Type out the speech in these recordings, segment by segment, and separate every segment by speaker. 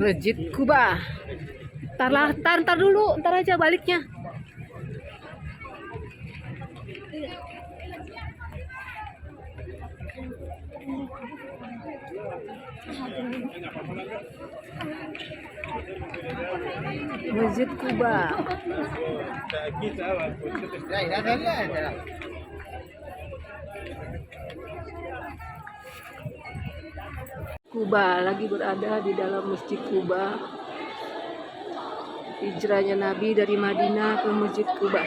Speaker 1: Masjid Kuba. Ntar dulu, ntar aja baliknya. Masjid Kuba. Kuba lagi berada di dalam Masjid Kuba. Hijrahnya Nabi dari Madinah ke Masjid Kuba.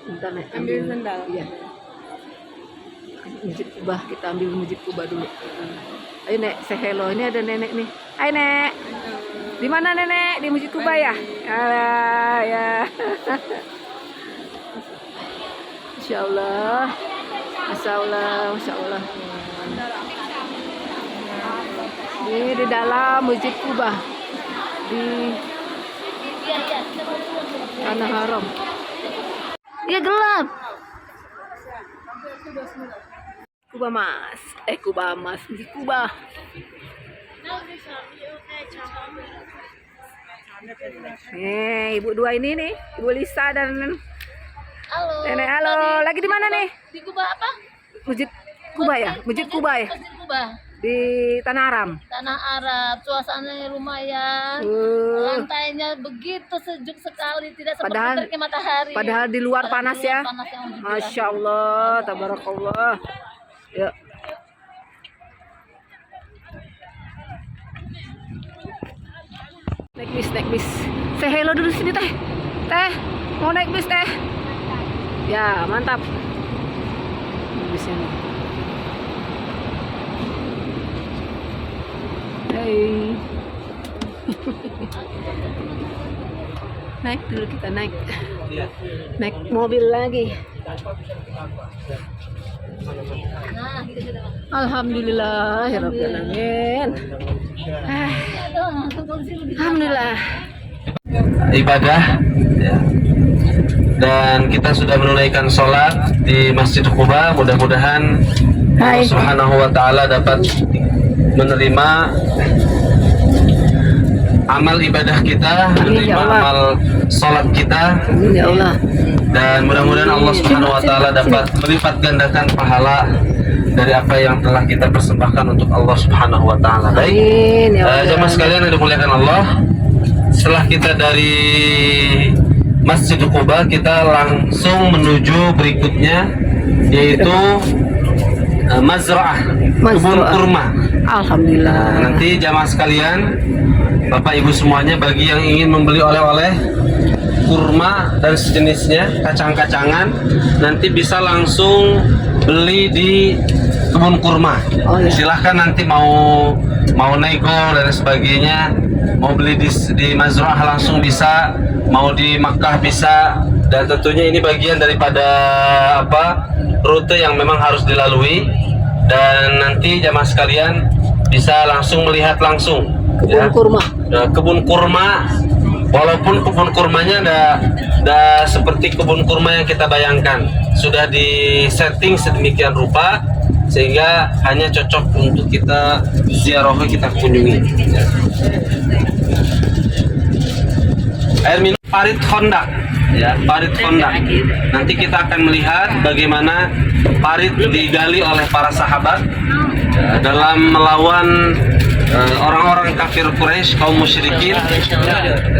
Speaker 1: Bentar, Nek, ambil sendal. Iya. Masjid Kuba, kita ambil Masjid Kuba dulu. Ayo Nek, say hello. Ini ada nenek nih. Hai Nek. Di mana Nenek? Di Masjid Kuba ya? Alah, ya. Masya Allah. Masya Allah, Masya Allah. Ini di dalam Masjid Kuba di Tanah Haram. Iya gelap. Kuba Mas, Kuba Mas, di Kuba. Ibu dua ini nih, Ibu Lisa dan
Speaker 2: Halo.
Speaker 1: Nenek. Halo, lagi di mana nih?
Speaker 2: Di Kuba apa?
Speaker 1: Masjid Kuba ya? Masjid Kuba ya?
Speaker 2: Masjid Kuba.
Speaker 1: Di Tanah Haram.
Speaker 2: Tanah Arab, suasananya lumayan. Lantainya begitu sejuk sekali, tidak seperti teriknya matahari.
Speaker 1: Padahal di luar panas ya.
Speaker 2: Panas yang
Speaker 1: Masya Allah, tabarakallah. Ya. Naik bis, naik bis. Say hello dulu sini teh. Teh, mau naik bis teh? Ya, mantap. Bisnya nih. Hai. Naik dulu, kita naik. Naik mobil lagi. Alhamdulillah, ya Rabbil alamin. Alhamdulillah.
Speaker 3: Ibadah ya. Dan kita sudah menunaikan sholat di Masjid Kuba. Mudah-mudahan Allah Subhanahu wa Ta'ala dapat menerima amal ibadah kita, menerima amal sholat kita,
Speaker 1: Ya Allah.
Speaker 3: dan mudah-mudahan Allah Subhanahu wa Ta'ala dapat melipat gandakan pahala dari apa yang telah kita persembahkan untuk Allah Subhanahu wa Ta'ala. Baik, jemaah sekalian yang dimuliakan Allah, setelah kita dari Masjid Kuba, kita langsung menuju berikutnya, yaitu Mazra'ah, kebun kurma.
Speaker 1: Alhamdulillah.
Speaker 3: Nanti jamaah sekalian, Bapak Ibu semuanya, bagi yang ingin membeli oleh-oleh kurma dan sejenisnya, kacang-kacangan, nanti bisa langsung beli di kebun kurma. Silahkan nanti mau nego dan sebagainya, mau beli di Mazra'ah langsung bisa, mau di Makkah bisa, dan tentunya ini bagian daripada rute yang memang harus dilalui, dan nanti jamaah sekalian bisa langsung melihat langsung
Speaker 1: kebun kurma.
Speaker 3: Kebun kurma, walaupun kebun kurmanya ada seperti kebun kurma yang kita bayangkan, sudah di setting sedemikian rupa sehingga hanya cocok untuk kita ziarahi, kita kunjungi. Air minum Parit Honda, ya, Parit Honda. Nanti kita akan melihat bagaimana parit digali oleh para sahabat dalam melawan orang-orang kafir Quraisy, kaum musyrikin,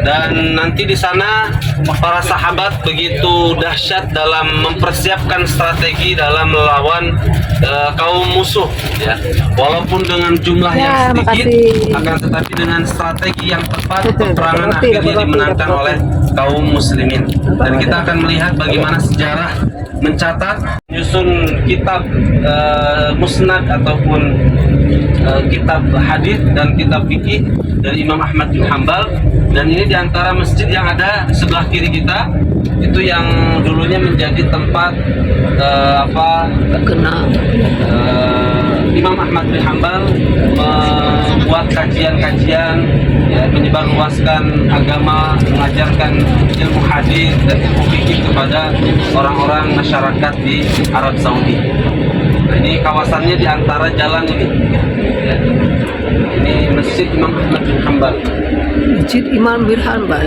Speaker 3: dan nanti di sana para sahabat begitu dahsyat dalam mempersiapkan strategi dalam melawan kaum musuh, ya. Walaupun dengan jumlah yang sedikit, akan tetapi dengan strategi yang tepat, peperangan akhirnya dimenangkan oleh kaum muslimin. Dan kita akan melihat bagaimana sejarah mencatat, menyusun kitab musnad ataupun kitab hadis dan kitab fikih dari Imam Ahmad bin Hanbal. Dan ini diantara masjid yang ada sebelah kiri kita, itu yang dulunya menjadi tempat Imam Ahmad bin Hambal membuat kajian-kajian, ya, menyebarluaskan agama, mengajarkan ilmu hadis dan ilmu fikih kepada orang-orang masyarakat di Arab Saudi. Nah, ini kawasannya di antara jalan ini. Ya. Ini Masjid Imam Ahmad bin Hambal.
Speaker 1: Masjid Imam bin Hambal.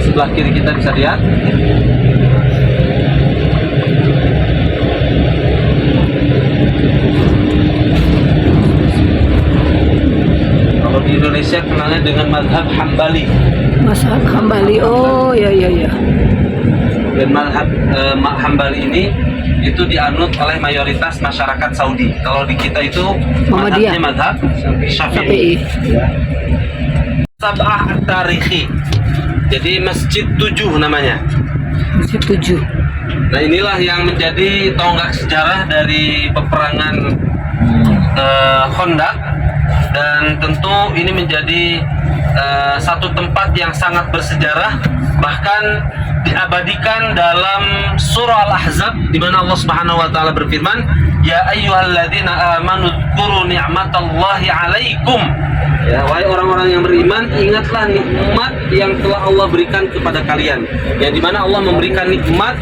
Speaker 3: Sebelah kiri kita bisa lihat. Kalau di Indonesia kenalnya dengan mazhab Hambali.
Speaker 1: Mazhab Hambali. Oh, ya ya ya.
Speaker 3: Dan mazhab Hambali ini itu dianut oleh mayoritas masyarakat Saudi. Kalau di kita itu
Speaker 1: Muhammadiyah.
Speaker 3: mazhabnya mazhab
Speaker 1: Syafi'i.
Speaker 3: Syafi'i. Sab'ah at-Tarikhi. Jadi Masjid 7 namanya.
Speaker 1: Masjid 7.
Speaker 3: Nah, inilah yang menjadi tonggak sejarah dari peperangan Khandaq, dan tentu ini menjadi satu tempat yang sangat bersejarah, bahkan diabadikan dalam surah Al-Ahzab di mana Allah Subhanahu wa taala berfirman, "Ya ayyuhalladzina amanu dzkuru ni'matallahi 'alaikum." Ya, wahai orang-orang yang beriman, ingatlah nikmat yang telah Allah berikan kepada kalian. Yang dimana Allah memberikan nikmat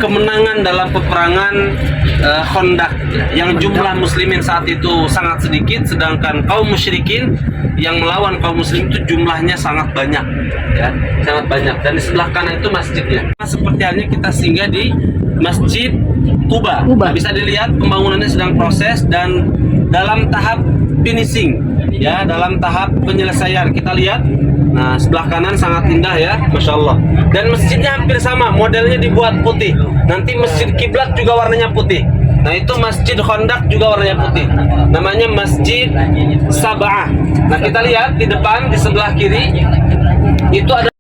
Speaker 3: kemenangan dalam peperangan Khandaq, yang jumlah muslimin saat itu sangat sedikit, sedangkan kaum musyrikin yang melawan kaum muslim itu jumlahnya sangat banyak, ya, sangat banyak. Dan di sebelah kanan itu masjidnya. Seperti halnya kita singgah di Masjid Quba. Bisa dilihat pembangunannya sedang proses dan dalam tahap finishing, ya, dalam tahap penyelesaian. Kita lihat, nah, sebelah kanan sangat indah, ya, masya Allah. Dan masjidnya hampir sama, modelnya dibuat putih. Nanti masjid kiblat juga warnanya putih. Nah, itu Masjid Khandaq juga warnanya putih. Namanya Masjid Sab'ah. Nah, kita lihat di depan, di sebelah kiri itu ada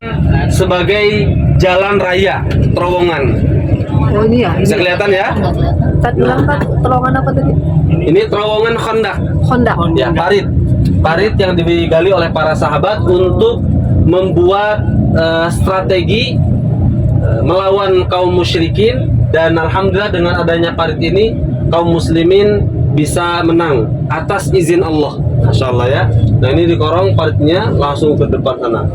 Speaker 3: sebagai jalan raya, terowongan.
Speaker 1: Oh, ini ya.
Speaker 3: Bisa kelihatan, ya?
Speaker 1: Tadi bilang Pak, terowongan apa tadi?
Speaker 3: Ini terowongan Khandaq.
Speaker 1: Khandaq.
Speaker 3: Ya, parit yang digali oleh para sahabat untuk membuat strategi melawan kaum musyrikin, dan alhamdulillah dengan adanya parit ini kaum muslimin bisa menang atas izin Allah, masya Allah, ya. Nah, ini dikorong paritnya langsung ke depan sana.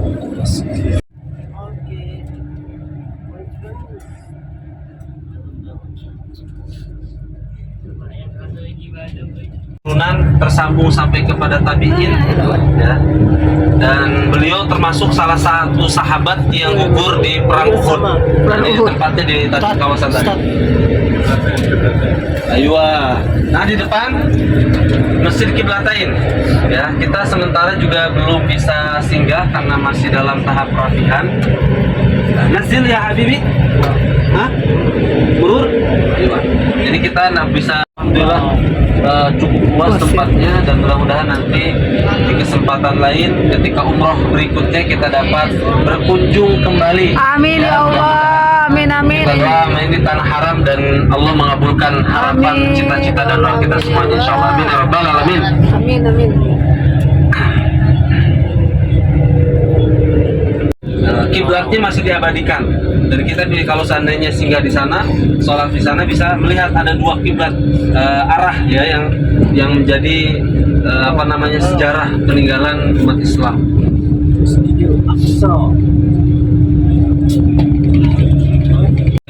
Speaker 3: Turunan tersambung sampai kepada tabi'in, ya. Dan beliau termasuk salah satu sahabat yang gugur di perang Uhud. Ini tempatnya di kawasan tadi. Aywa. Nah, di depan Masjid Qiblatain, ya. Kita sementara juga belum bisa singgah karena masih dalam tahap perapihan. Nazil ya Habibi. Hah? Murur? Aywa. Jadi kita bisa, alhamdulillah, cukup luas tempatnya, dan mudah-mudahan nanti di kesempatan lain ketika umroh berikutnya kita dapat berkunjung kembali.
Speaker 1: Amin, ya Allah. Amin, amin.
Speaker 3: Kita doa main di tanah haram dan Allah mengabulkan harapan, cita-cita dan doa kita semuanya, insyaallah. Amin ya rabbal alamin.
Speaker 1: Amin, amin.
Speaker 3: Kiblatnya masih diabadikan, dan kita kalau seandainya singgah di sana, sholat di sana, bisa melihat ada dua kiblat arah, ya, yang menjadi sejarah peninggalan umat Islam.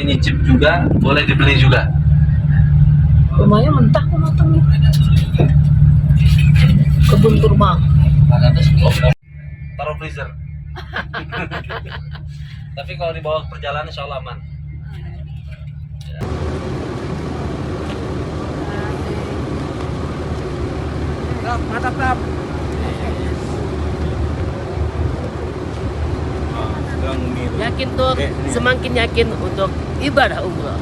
Speaker 3: Nyicip juga, boleh dibeli juga.
Speaker 1: Rumahnya mentah kok matangnya. Kebun kurma.
Speaker 3: Taruh freezer. Tapi kalau dibawa ke perjalanan insya Allah aman. Mantap.
Speaker 4: Yakin tuh, semakin yakin untuk ibadah umrah.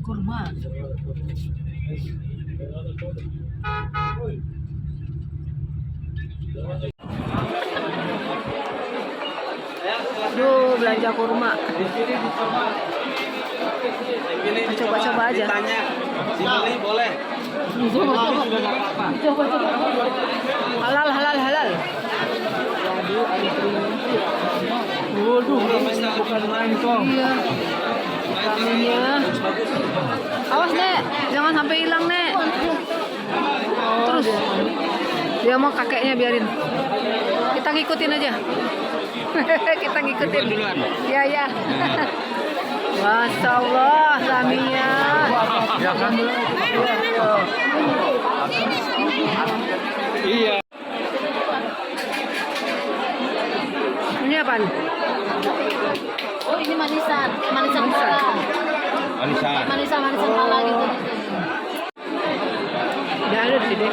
Speaker 1: Kurma. Aduh, belanja kurma. Coba-coba aja.
Speaker 3: Ditanya Dibeli boleh.
Speaker 1: Halal, halal, halal. Waduh, bukan main kok. Iya. Ikannya. Awas Nek, jangan sampai hilang Nek. Terus dia mau kakeknya biarin. Kita ngikutin aja. Kita ngikutin. Iya ya. Masya Allah, Lamia. Ya kan? Iya. Ini apa?
Speaker 2: Oh ini manisan pala. Manisan pala gitu.
Speaker 1: Udah ada di sini.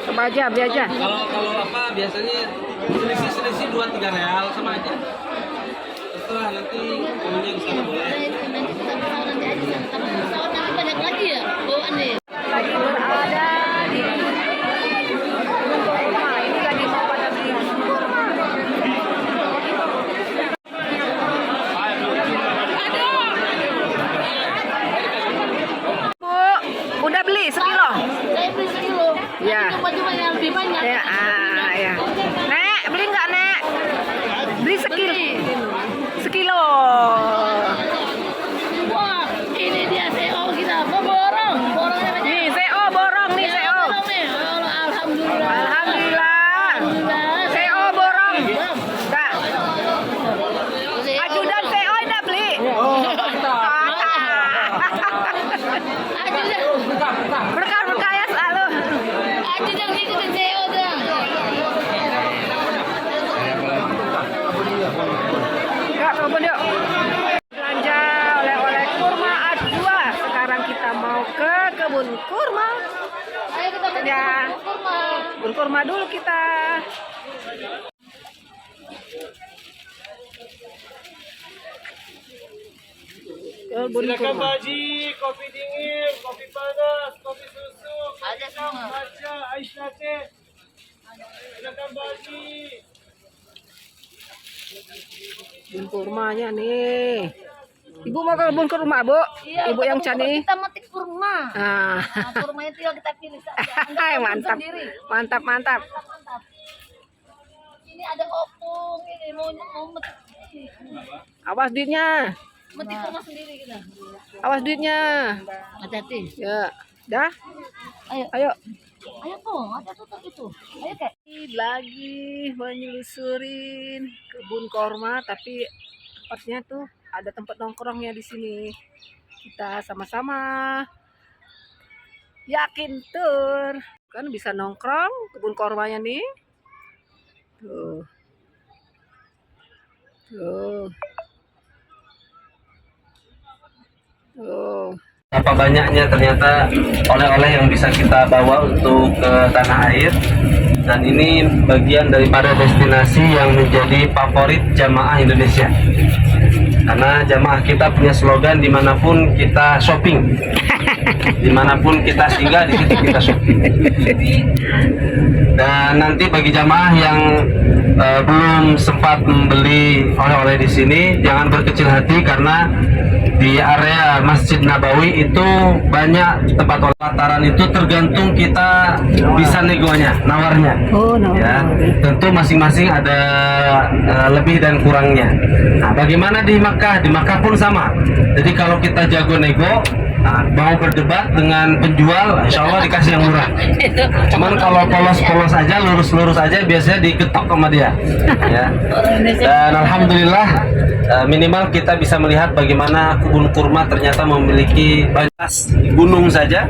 Speaker 1: Coba aja, biar aja.
Speaker 3: Kalau apa biasanya selisih 2-3 real sama aja. Setelah nanti punya di sana boleh.
Speaker 2: Nanti kita pesawat nanti aja. Tapi pesawat nanti banyak lagi ya bawaan nih.
Speaker 1: Lagi berada di rumah. Ini lagi mau pada beli kurma. Bu, udah beli sekilo?
Speaker 2: Saya beli sekilo.
Speaker 1: Ya.
Speaker 2: Cuma yang lebih banyak.
Speaker 1: Ya, ya. Nek, beli nggak Nek? Beli sekilo.
Speaker 2: Wah, ini dia CO kita. Borong namanya.
Speaker 1: Nih, CO borong nih, CO.
Speaker 2: Borong nih. Alhamdulillah.
Speaker 1: Alhamdulillah. CO borong. Kak. Ajudan CO udah beli. Berkah ya selalu.
Speaker 2: Ajudan ngikutin CO dong.
Speaker 1: Kak, kebun yuk. Belanja oleh-oleh kurma Ajwa. Sekarang kita mau ke kebun kurma.
Speaker 2: Ayo kita beli
Speaker 1: Ya.
Speaker 2: kurma.
Speaker 1: Kebun kurma dulu kita. Kebun kurma.
Speaker 5: Baji, kopi dingin, kopi panas, kopi susu,
Speaker 2: Ada semua.
Speaker 5: matcha, ais latte. Silakan Baji.
Speaker 1: Kebun kurmanya nih. Ibu mau ke kebun kurma, Bu?
Speaker 2: Iya,
Speaker 1: Ibu yang cani.
Speaker 2: kita metik kurma.
Speaker 1: Ah.
Speaker 2: Nah, kurmanya tinggal kita pilih saja.
Speaker 1: Hai, mantap.
Speaker 2: Sendiri.
Speaker 1: Mantap, mantap.
Speaker 2: Mantap. Ini ada opung, ini mau metik.
Speaker 1: Awas duitnya.
Speaker 2: Metik kurma sendiri kita.
Speaker 1: Awas duitnya.
Speaker 2: Hati-hati.
Speaker 1: Ya. Dah.
Speaker 2: Ayo,
Speaker 1: Ayo.
Speaker 2: ayo Pong, ada tutup itu. Ayo Kak.
Speaker 1: Lagi menyelusurin kebun kurma, tapi tempatnya tuh ada tempat nongkrongnya di sini. Kita sama-sama yakin tur kan bisa nongkrong kebun kurmanya nih. Tuh. Tuh. Tuh.
Speaker 3: Apa banyaknya ternyata oleh-oleh yang bisa kita bawa untuk ke tanah air, dan ini bagian daripada destinasi yang menjadi favorit jamaah Indonesia, karena jamaah kita punya slogan dimanapun kita shopping, dimanapun kita singgah di situ kita shopping. Dan nanti bagi jamaah yang belum sempat membeli oleh-oleh di sini, jangan berkecil hati karena di area Masjid Nabawi itu banyak tempat oleh-oleh. Itu tergantung kita bisa negonya, nawarnya.
Speaker 1: Oh, no.
Speaker 3: Ya, tentu masing-masing ada lebih dan kurangnya. Nah, bagaimana di Makkah? Di Makkah pun sama. Jadi kalau kita jago nego, mau berdebat dengan penjual, insya Allah dikasih yang murah. Cuman kalau polos-polos aja, lurus-lurus aja, biasanya digetok sama dia. Ya. Dan alhamdulillah minimal kita bisa melihat bagaimana kebun kurma ternyata memiliki banyak gunung saja,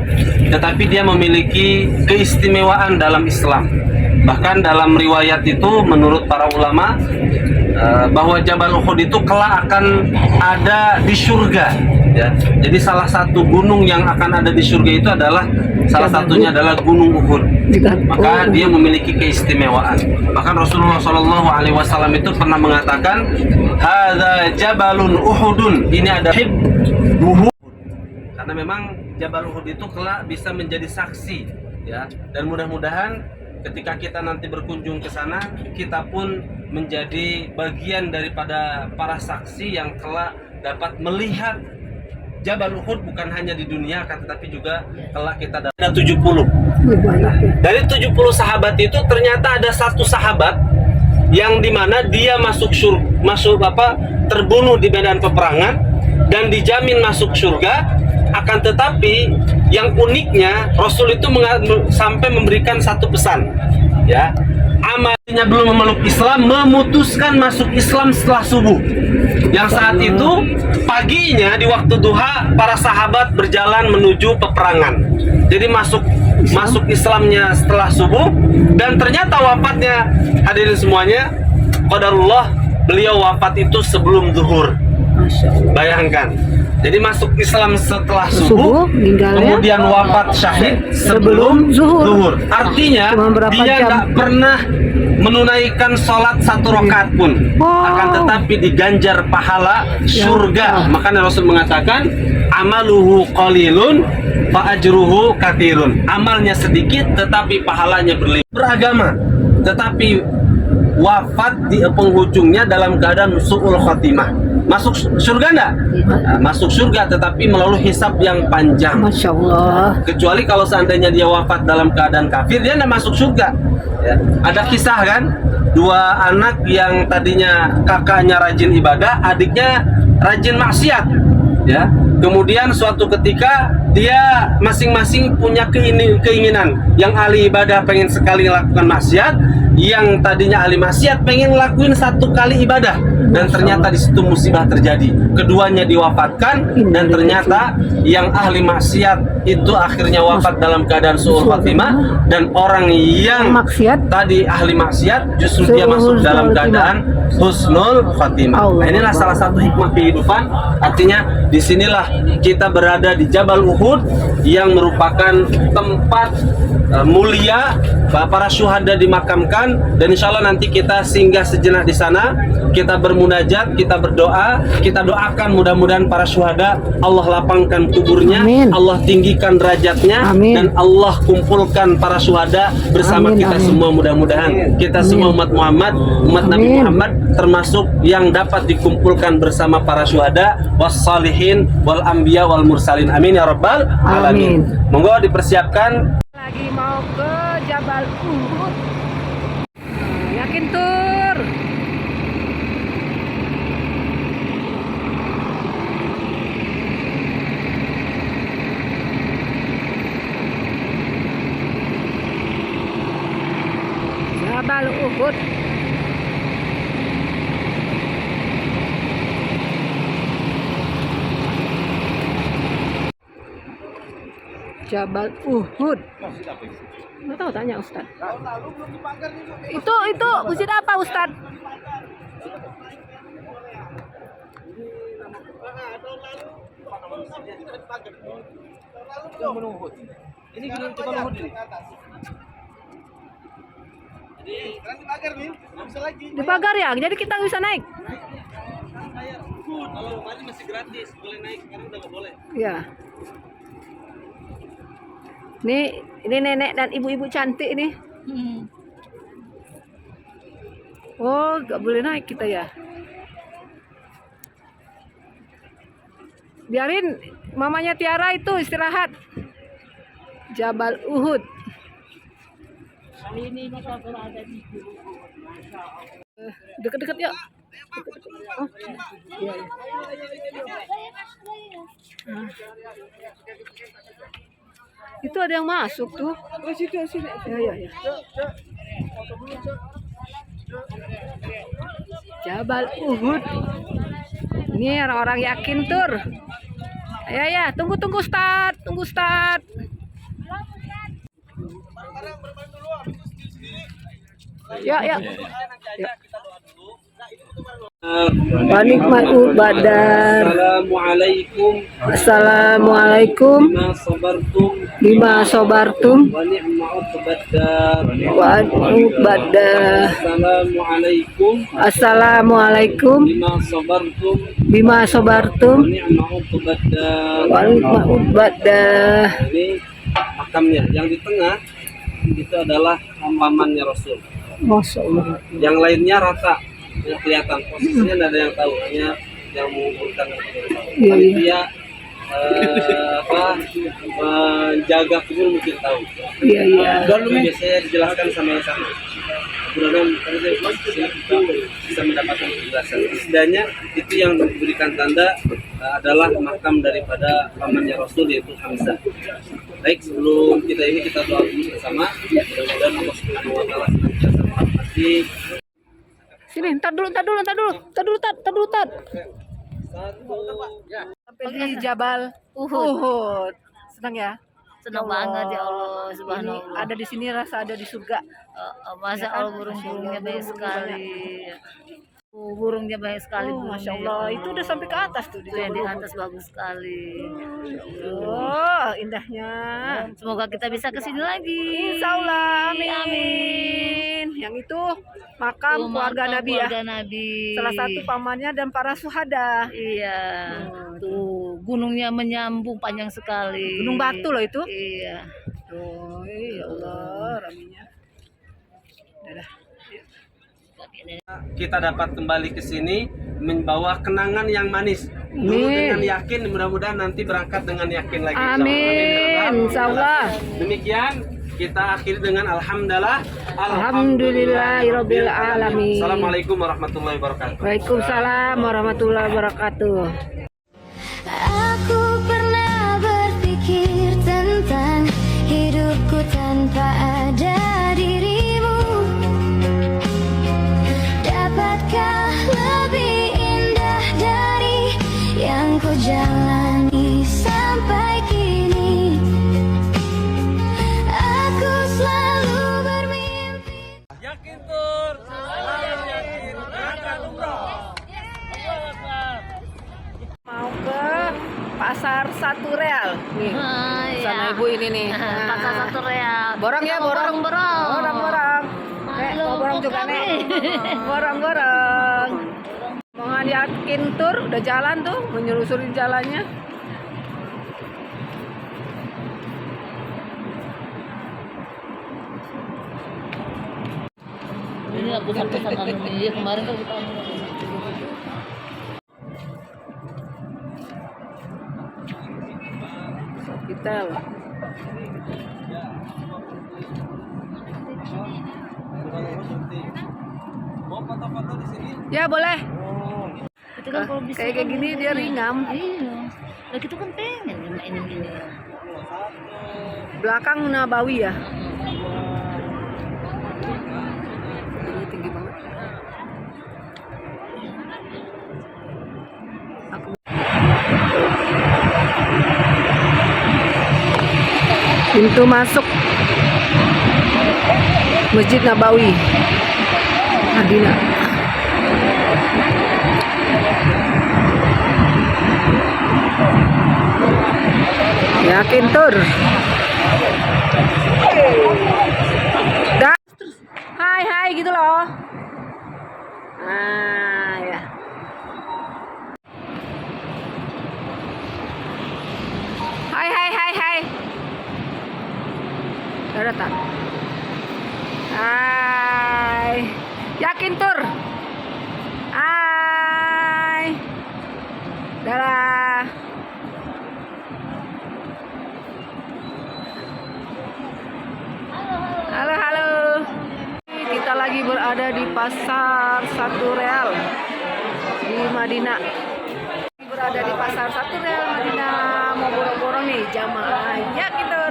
Speaker 3: tetapi dia memiliki keistimewaan dalam Islam. Bahkan dalam riwayat itu menurut para ulama bahwa Jabal Uhud itu kelak akan ada di surga Ya. Jadi salah satu gunung yang akan ada di surga itu adalah salah satunya adalah Gunung Uhud. Maka dia memiliki keistimewaan. Bahkan Rasulullah Shallallahu Alaihi Wasallam itu pernah mengatakan, "Hadza Jabalun Uhudun." Ini ada Uhud. Karena memang Jabal Uhud itu kelak bisa menjadi saksi, ya. Dan mudah-mudahan ketika kita nanti berkunjung ke sana, kita pun menjadi bagian daripada para saksi yang kelak dapat melihat Jabal Uhud bukan hanya di dunia, tetapi juga kelak kita ada 70. Dari 70 sahabat itu ternyata ada satu sahabat yang dimana dia terbunuh di medan peperangan dan dijamin masuk surga. Akan tetapi yang uniknya Rasul itu sampai memberikan satu pesan, ya. Amalnya belum memeluk Islam, memutuskan masuk Islam setelah subuh. Yang saat itu paginya di waktu duha para sahabat berjalan menuju peperangan. Jadi masuk Islamnya setelah subuh, dan ternyata wafatnya, hadirin semuanya, qadarullah, beliau wafat itu sebelum zuhur. Bayangkan. Jadi masuk Islam setelah subuh, kemudian wafat syahid sebelum zuhur. Artinya dia nggak pernah menunaikan sholat satu rakaat pun, akan tetapi diganjar pahala surga. Makanya Rasul mengatakan, amaluhu qalilun fa ajruhu katsirun. Amalnya sedikit tetapi pahalanya berlimpah. Beragama tetapi wafat di penghujungnya dalam keadaan su'ul khatimah. Masuk surga enggak? Masuk surga tetapi melalui hisab yang panjang.
Speaker 1: Masya Allah.
Speaker 3: Kecuali kalau seandainya dia wafat dalam keadaan kafir, dia enggak masuk surga. Ya. Ada kisah kan, dua anak yang tadinya kakaknya rajin ibadah, adiknya rajin maksiat. Ya. Kemudian suatu ketika dia masing-masing punya keinginan. Yang ahli ibadah pengen sekali lakukan maksiat, yang tadinya ahli maksiat pengen lakuin satu kali ibadah, dan ternyata di situ musibah terjadi. Keduanya diwafatkan, dan ternyata yang ahli maksiat itu akhirnya wafat dalam keadaan su'ul khatimah, dan orang yang
Speaker 1: maksiat
Speaker 3: tadi ahli maksiat justru dia masuk dalam keadaan husnul khatimah. Nah, inilah salah satu hikmah kehidupan. Artinya disinilah kita berada di Jabal Uhud yang merupakan tempat mulia para syuhada dimakamkan, dan insya Allah nanti kita singgah sejenak di sana, kita bermunajat, kita berdoa, kita doakan mudah-mudahan para syuhada Allah lapangkan kuburnya,
Speaker 1: amin.
Speaker 3: Allah tinggikan derajatnya,
Speaker 1: amin.
Speaker 3: dan Allah kumpulkan para syuhada bersama
Speaker 1: amin,
Speaker 3: kita
Speaker 1: amin.
Speaker 3: semua. Mudah-mudahan kita
Speaker 1: amin.
Speaker 3: semua umat Muhammad, umat
Speaker 1: amin.
Speaker 3: Nabi Muhammad termasuk yang dapat dikumpulkan bersama para syuhada wassalihin wal anbiya wal mursalin. Amin ya rabbal alamin. Monggo dipersiapkan.
Speaker 1: Lagi mau ke Jabal Uhud. Yakin tur. Jabal Uhud. Jabal Uhud. Nggak tahu, tanya Ustad. Itu masjid apa Ustad?
Speaker 3: Ini Gunung Jabal Uhud ini.
Speaker 1: Di pagar ya, jadi kita nggak bisa naik.
Speaker 3: Kalau kemarin masih gratis, boleh naik, sekarang udah nggak boleh.
Speaker 1: Ya. Ini nenek dan ibu-ibu cantik nih. Oh, nggak boleh naik kita ya. Biarin mamanya Tiara itu istirahat. Jabal Uhud.
Speaker 2: Kali ini kita berada di
Speaker 1: Deket-deket yuk. Oh, iya, iya. Itu ada yang masuk tuh. Oh, situ. Ya. Jabal Uhud. Ini orang-orang yakin tur. Ya, tunggu Ustad, Ya. Wa ni'mal badar.
Speaker 3: Assalamualaikum
Speaker 1: Assalamualaikum
Speaker 3: bima sabartum
Speaker 1: bima sabartum
Speaker 3: wa ni'mal badar.
Speaker 1: wa badar.
Speaker 3: Assalamualaikum
Speaker 1: Assalamualaikum
Speaker 3: bima sabartum
Speaker 1: bima sabartum
Speaker 3: wa ni'mal badar.
Speaker 1: wa badar.
Speaker 3: Ini makamnya. Yang di tengah itu adalah pamannya Rasul.
Speaker 1: Masya Allah.
Speaker 3: Yang lainnya rata, yang kelihatan posisinya tidak ada yang tahu, hanya yang mengumpulkan yang tahu.
Speaker 1: Iya,
Speaker 3: Tapi
Speaker 1: iya.
Speaker 3: dia menjaga kubur mungkin tahu.
Speaker 1: Iya, iya.
Speaker 3: Itu biasanya dijelaskan sama yang sama. Mudah-mudahan kita bisa mendapatkan penjelasan. Setidaknya itu yang diberikan tanda adalah makam daripada pamannya Rasul, yaitu Hamzah. Baik, sebelum kita doa dulu bersama. Mudah-mudahan Allah Subhanahu wa taala senantiasa merahmati.
Speaker 1: Sini, entar dulu. Sampai di Jabal Uhud. Senang ya?
Speaker 2: Senang banget ya Allah subhanahu
Speaker 1: Ini ada di sini rasa ada di surga.
Speaker 2: Masya Allah burung-burungnya banyak sekali. Burungnya banyak sekali.
Speaker 1: Oh, Masya Allah, itu udah sampai ke atas tuh di
Speaker 2: Itu yang di
Speaker 1: Jabal
Speaker 2: atas bagus sekali.
Speaker 1: Oh, indahnya.
Speaker 2: Semoga kita bisa ke sini lagi.
Speaker 1: Insya Allah, amin. Yang itu makam keluarga
Speaker 2: makam
Speaker 1: Nabi ya.
Speaker 2: keluarga Nabi.
Speaker 1: Salah satu pamannya dan para suhada.
Speaker 2: Iya. Tuh, gunungnya menyambung panjang sekali.
Speaker 1: Gunung Batu loh itu.
Speaker 2: Iya.
Speaker 1: Oh, ya Allah, raminya. Dadah.
Speaker 3: Kita dapat kembali ke sini membawa kenangan yang manis. Dulu
Speaker 1: Amin.
Speaker 3: dengan yakin, mudah-mudahan nanti berangkat dengan yakin lagi.
Speaker 1: Amin. Insya Allah.
Speaker 3: Demikian kita akhiri dengan alhamdulillah.
Speaker 1: Alhamdulillahirabbil alamin.
Speaker 3: Assalamualaikum warahmatullahi wabarakatuh.
Speaker 1: Waalaikumsalam warahmatullahi wabarakatuh.
Speaker 6: Aku pernah berpikir tentang hidupku tanpa ada dirimu. Dapatkah lebih indah dari yang ku jalani sampai kini? Aku selalu bermimpi.
Speaker 5: Yakin tur. Yakin. Berangkat umroh. Allahu Akbar.
Speaker 1: Mau ke pasar 1 real nih. Sana ibu ini nih.
Speaker 2: Pasar 1 real.
Speaker 1: Borong ya, borong. Borong. Mau borong juga nih. Borong. Mau ngeliatin tur, udah jalan tuh, menyelusuri jalannya.
Speaker 2: Ini aku pesan anu nih kemarin kan kita
Speaker 1: Hospital.
Speaker 3: Mau foto-foto di sini?
Speaker 1: Ya boleh.
Speaker 2: itu kan kalau bisa
Speaker 1: Kayak gini dia ringam.
Speaker 2: Iya. Lah kita kan pengen mainin ini.
Speaker 1: Belakang Nabawi ya. Ini tinggi banget. Aku pintu masuk Masjid Nabawi Madinah. Yakin tur. Dah. Hai gitu loh. Nah, ya. Hai. Udah datang. Hai. Yakin tur. Hai. Dadah. Halo. Kita lagi berada di pasar 1 real di Madinah. Berada di pasar 1 real Madinah, mau borong-borong nih jamaah. Ya gitu.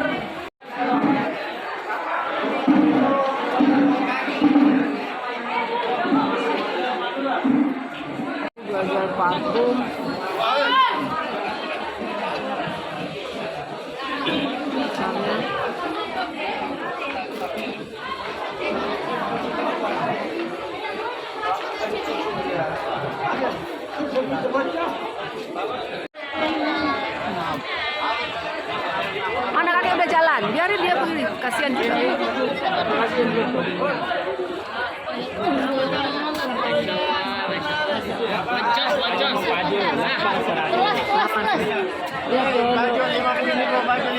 Speaker 1: Jual-jual parfum. kasihan kita.
Speaker 5: Baju 50.000, baju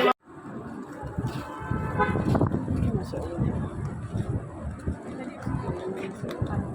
Speaker 5: 50.